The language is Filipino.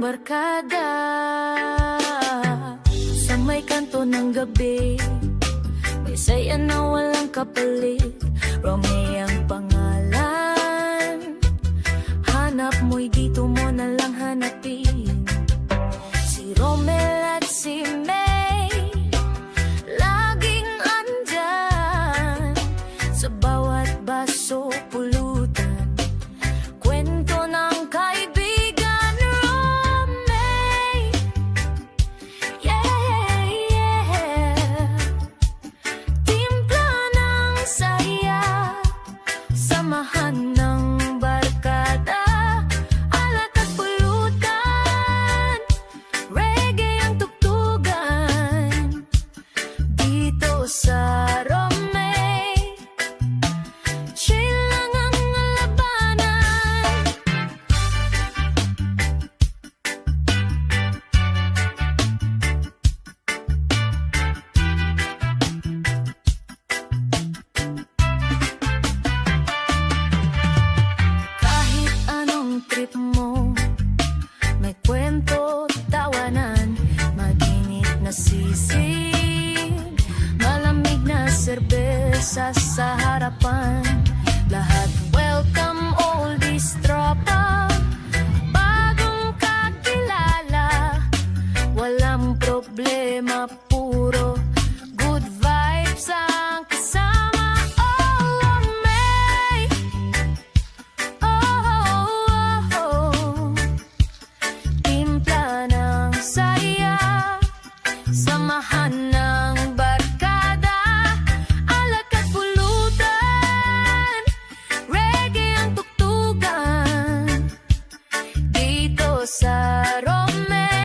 barkada sa may kanto ng gabi. May saya na walang kapalit, Romy ang pangalan. Hanap mo'y dito mo na lang hanapin. Si Romel at si May laging andyan sa bawat baso pulutan. Kwento ng kaibigan, Romel. Yeah, yeah. Timpla ng saya, samahan na